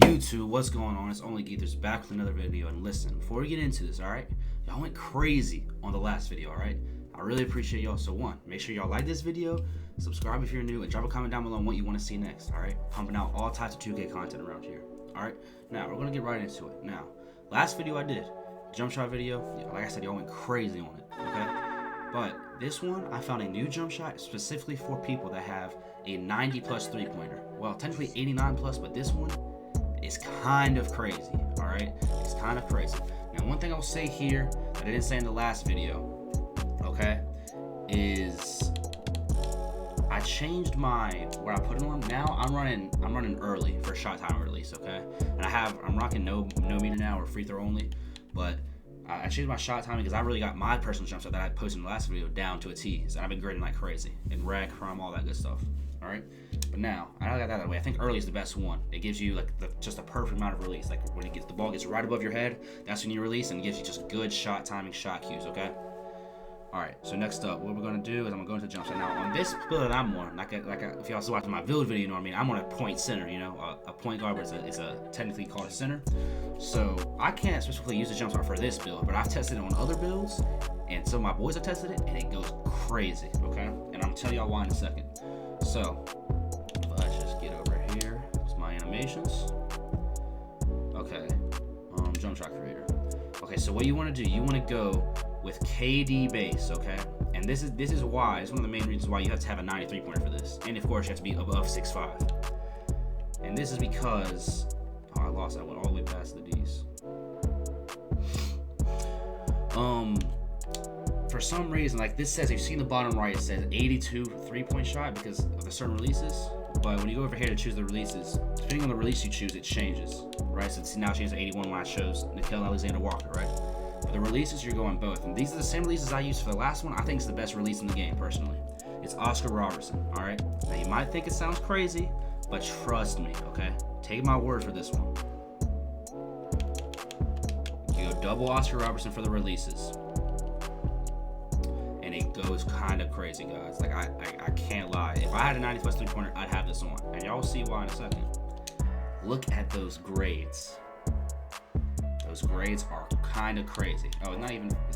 YouTube, what's going on? It's only Geethers back with another video. And listen, before we get into this, alright? Y'all went crazy on the last video, alright? I really appreciate y'all. So one, make sure y'all like this video, subscribe if you're new, and drop a comment down below on what you want to see next, alright? Pumping out all types of 2K content around here. Alright? Now, we're going to get right into it. Now, last video I did, jump shot video, like I said, y'all went crazy on it, okay? But this one, I found a new jump shot specifically for people that have a 90 plus three-pointer. Well, technically 89 plus, but this one is kind of crazy, all right? It's kind of crazy. Now, one thing I'll say here that I didn't say in the last video, okay, is I changed where I put it on. Now I'm running early for shot time release, okay? And I'm rocking no meter now, or free throw only, but I changed my shot timing because I really got my personal jump shot that I posted in the last video down to a T. So I've been grading like crazy in rec, chrome, all that good stuff. All right, but now I got that way. I think early is the best one. It gives you like just a perfect amount of release. Like when the ball gets right above your head, that's when you release, and it gives you just good shot timing, shot cues. Okay. All right. So next up, what we're gonna do is I'm gonna go into the jump shot. Now on this build that I'm on, if y'all still watching my build video, you know what I mean. I'm on a point center. You know, a point guard, but it's a technically called a center. So I can't specifically use the jump shot for this build, but I've tested it on other builds, and some of my boys have tested it, and it goes crazy. Okay. And I'm gonna tell y'all why in a second. So, let's just get over here. It's my animations. Okay, Jumpshot Creator. Okay, so what you want to do, you want to go with KD base, okay? And this is why, it's one of the main reasons why you have to have a 93 pointer for this. And of course, you have to be above 6'5". And this is because, I lost, I went all the way past the D's. For some reason, like this says, if you see in the bottom right, it says 82 three-point shot because of the certain releases. But when you go over here to choose the releases, depending on the release you choose, it changes, right? So it's now changed to 81 when I chose Nickeil Alexander-Walker, right? For the releases, you're going both. And these are the same releases I used for the last one. I think it's the best release in the game, personally. It's Oscar Robertson, all right? Now, you might think it sounds crazy, but trust me, okay? Take my word for this one. You go double Oscar Robertson for the releases. And it goes kind of crazy, guys. Like, I can't lie. If I had a 90 plus three-pointer, I'd have this on. And y'all will see why in a second. Look at those grades. Those grades are kind of crazy. Oh, it's not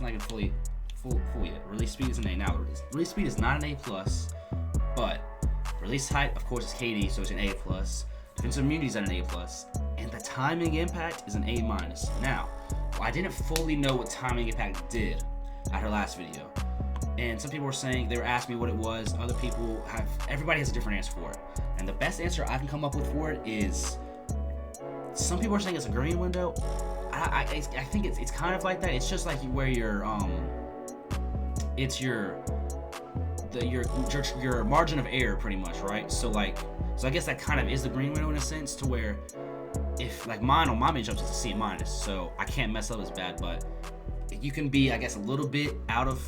even fully full yet. Release speed is an A. Now, release speed is not an A plus, but release height, of course, is KD, so it's an A plus. Defensive immunity is at an A plus, and the timing impact is an A minus. Now, I didn't fully know what timing impact did at her last video. And some people were saying, they were asking me what it was. Other people everybody has a different answer for it. And the best answer I can come up with for it is, some people are saying it's a green window. I think it's kind of like that. It's just like where it's your margin of error pretty much, right? So I guess that kind of is the green window in a sense, to where if like mine on my main jumps, it's a C minus, so I can't mess up as bad, but you can be, I guess, a little bit out of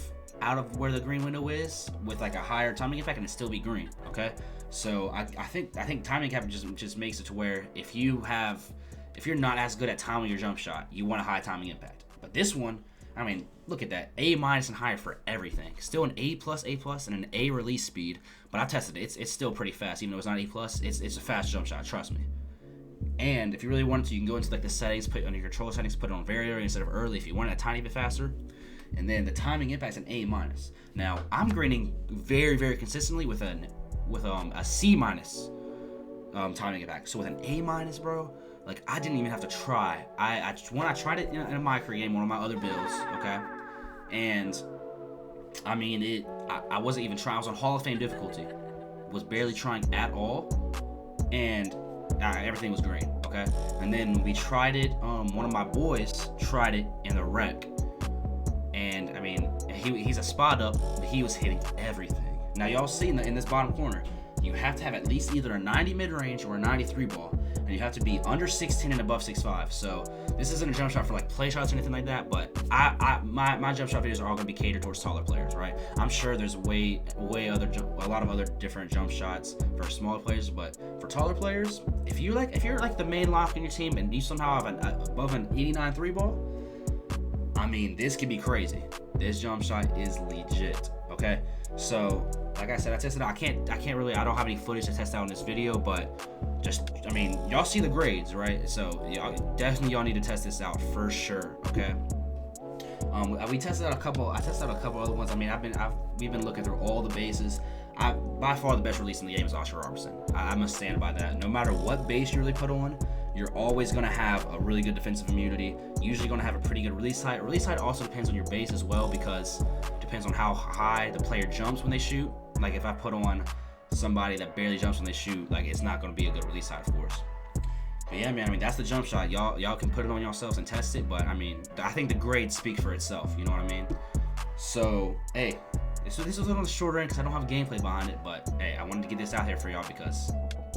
where the green window is with like a higher timing impact and it still be green. Okay, so I think timing impact just makes it to where if you're not as good at timing your jump shot, you want a high timing impact. But this one, I mean, look at that, A minus and higher for everything. Still an A plus, and an A release speed. But I tested it; it's still pretty fast, even though it's not A plus. It's a fast jump shot, trust me. And if you really wanted to, you can go into like the settings, put under your control settings, put it on very early instead of early if you want it a tiny bit faster. And then the timing impact is an A minus. Now I'm grading very, very consistently with a C minus timing impact. So with an A minus, bro, like I didn't even have to try. When I tried it in a my career game, one of my other builds, okay, and I mean I wasn't even trying. I was on Hall of Fame difficulty, was barely trying at all, and everything was green, okay. And then we tried it. One of my boys tried it in the rec. And I mean, he's a spot up, but he was hitting everything. Now y'all see in this bottom corner, you have to have at least either a 90 mid-range or a 93 ball, and you have to be under 16 and above 6'5". So this isn't a jump shot for like play shots or anything like that, but my jump shot videos are all gonna be catered towards taller players, right? I'm sure there's a lot of other different jump shots for smaller players, but for taller players, if you're like the main lock in your team and you somehow have above an 89 3 ball, I mean, this could be crazy. This jump shot is legit, okay? So, like I said, I tested it out. I don't have any footage to test out in this video, but I mean, y'all see the grades, right? So y'all need to test this out for sure, okay? We tested out a couple. I tested out a couple other ones. I mean, we've been looking through all the bases. By far the best release in the game is Oscar Robertson. I must stand by that. No matter what base you really put on, you're always gonna have a really good defensive immunity. Usually gonna have a pretty good release height. Release height also depends on your base as well, because it depends on how high the player jumps when they shoot. Like if I put on somebody that barely jumps when they shoot, like it's not gonna be a good release height, of course. But yeah, man, I mean, that's the jump shot. Y'all can put it on yourselves and test it, but I mean, I think the grades speak for itself, you know what I mean? So, hey, this was on the shorter end because I don't have gameplay behind it, but hey, I wanted to get this out here for y'all because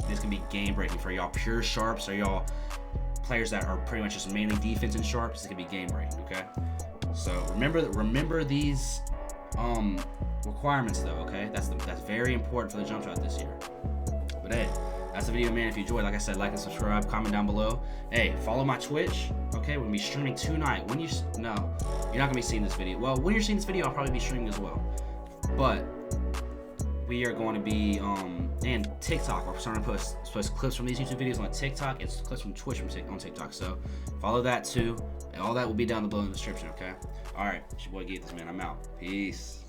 this can be game breaking for y'all pure sharps or y'all players that are pretty much just mainly defense and sharps. This can be game breaking, okay? So remember these requirements though, okay? That's very important for the jump shot this year. But hey, that's the video, man. If you enjoyed, like I said, like and subscribe, comment down below. Hey, follow my Twitch, okay? We're gonna be streaming tonight. You're not gonna be seeing this video. Well, when you're seeing this video, I'll probably be streaming as well. But we are going to be and TikTok. We're starting to post clips from these YouTube videos on TikTok. It's clips from Twitch on TikTok. So follow that too. And all that will be down below in the description, okay? All right, it's your boy Gaethers, man. I'm out. Peace.